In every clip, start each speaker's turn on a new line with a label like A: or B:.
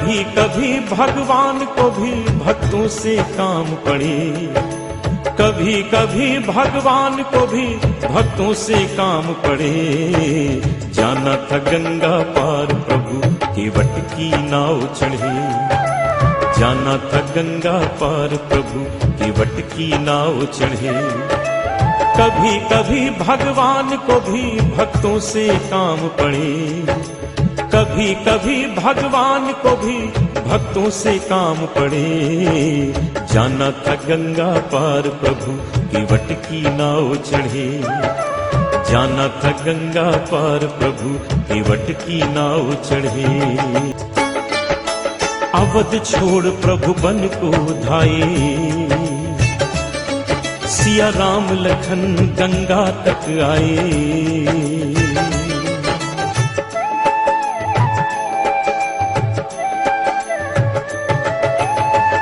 A: कभी कभी भगवान को भी भक्तों से काम पड़े, कभी कभी भगवान को भी भक्तों से काम पड़े। जाना था गंगा पार प्रभु केवट की नाव चढ़े, जाना था गंगा पार प्रभु केवट की नाव चढ़े। कभी कभी भगवान को भी भक्तों से काम पड़े, कभी कभी भगवान को भी भक्तों से काम पड़े। जाना था गंगा पार प्रभु केवट की नाव चढ़े, जाना था गंगा पार प्रभु केवट की नाव चढ़े। अवध छोड़ प्रभु बन को धाये, सिया राम लखन गंगा तक आए।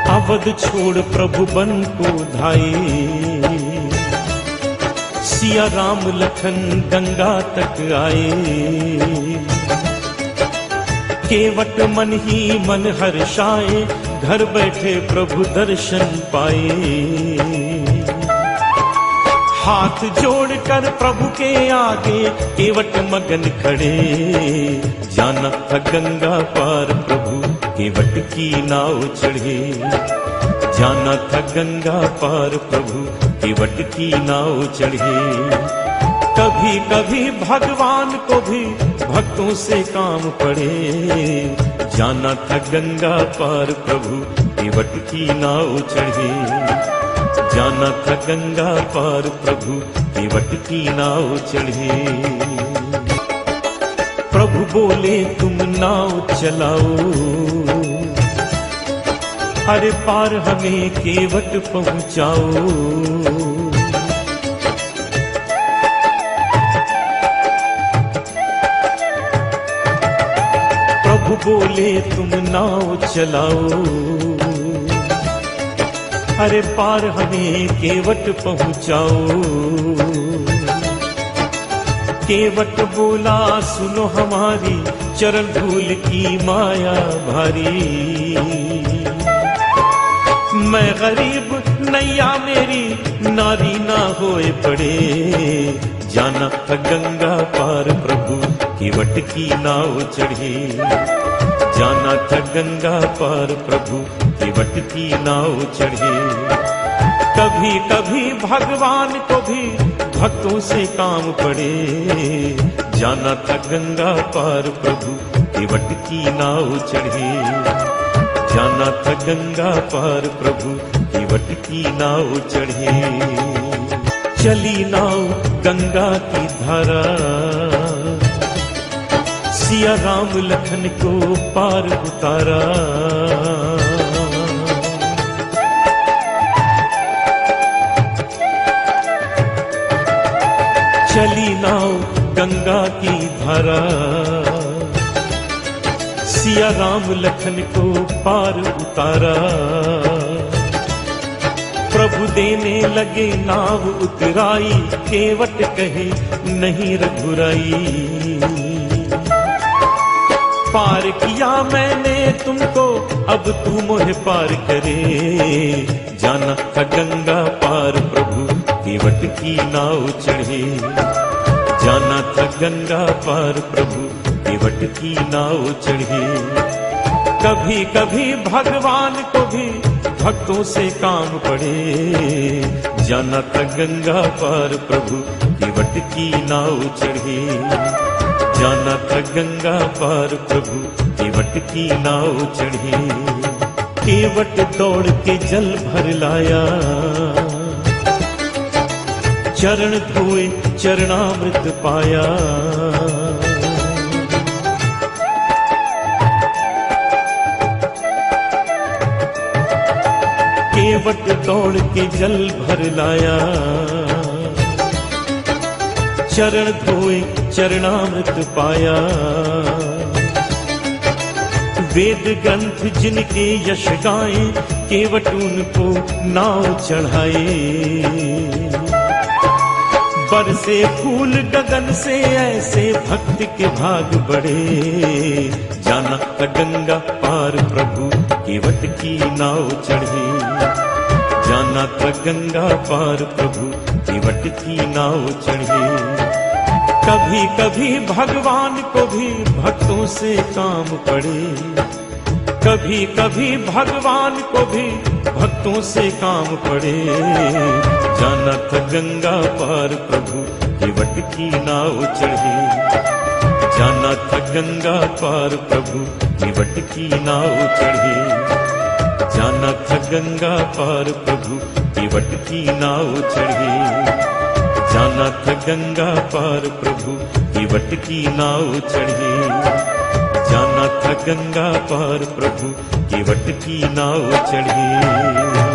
A: अवध छोड़ प्रभु बन को धाये, सिया राम लखन गंगा तक आए। केवट मन ही मन हर्षाए, घर बैठे प्रभु दर्शन पाए। हाथ जोड़कर प्रभु के आगे केवट मगन खड़े। जाना था गंगा पार प्रभु केवट की नाव चढ़े, जाना था गंगा पार प्रभु केवट की नाव चढ़े। कभी कभी भगवान को भी भक्तों से काम पड़े। जाना था गंगा पार प्रभु केवट की नाव चढ़े, जाना था गंगा पार प्रभु केवट की नाव चढ़े। प्रभु बोले तुम नाव चलाओ, हर पार हमें केवट पहुंचाओ। प्रभु बोले तुम नाव चलाओ, हर पार हमें केवट पहुंचाओ। केवट बोला सुनो हमारी, चरण धूल की माया भारी। मैं गरीब नैया मेरी नारी ना होए पड़े। जाना था गंगा पार प्रभु केवट की नाव चढ़े, जाना था गंगा पार प्रभु केवट की नाव चढ़े। कभी कभी भगवान को भी भक्तों से काम पड़े। जाना था गंगा पार प्रभु केवट की नाव चढ़े, जाना था गंगा पार प्रभु केवट की नाव चढ़े। चली नाव गंगा की धारा, सिया राम लखन को पार उतारा। चली नाव गंगा की धारा, सिया राम लखन को पार उतारा। प्रभु देने लगे नाव उतराई, केवट कहे नहीं रघुराई। पार किया मैंने तुमको, अब तू मोहे पार करे। जाना था गंगा पार प्रभु केवट की नाव चढ़े, जाना था गंगा पार प्रभु केवट की नाव चढ़े। कभी कभी भगवान को भी भक्तों से काम पड़े। जाना था गंगा पार प्रभु केवट की नाव चढ़े, जाना था गंगा पार प्रभु केवट की नाव चढ़े। केवट दौड़ के जल भर लाया, चरण धोए चरणामृत पाया। केवट दौड़ के जल भर लाया, चरण धोए चरणामृत पाया। वेद ग्रंथ जिनके यश गाए, केवट उनको नाव चढ़ाए। बरसे फूल गगन से ऐसे भक्त के भाग बढ़े। जाना था गंगा पार प्रभु केवट की नाव चढ़े। जाना था गंगा पार प्रभु केवट की नाव चढ़े। कभी कभी भगवान को भी भक्तों से काम पड़े। कभी कभी भगवान को भी भक्तों से काम पड़े। जाना था गंगा पार प्रभु केवट की नाव चढ़े। जाना था गंगा पार प्रभु केवट की नाव चढ़े। जाना था गंगा पार प्रभु केवट की नाव चढ़े। जाना था गंगा पार प्रभु केवट की नाव चढ़े। जाना था गंगा पार प्रभु केवट की नाव चढ़े।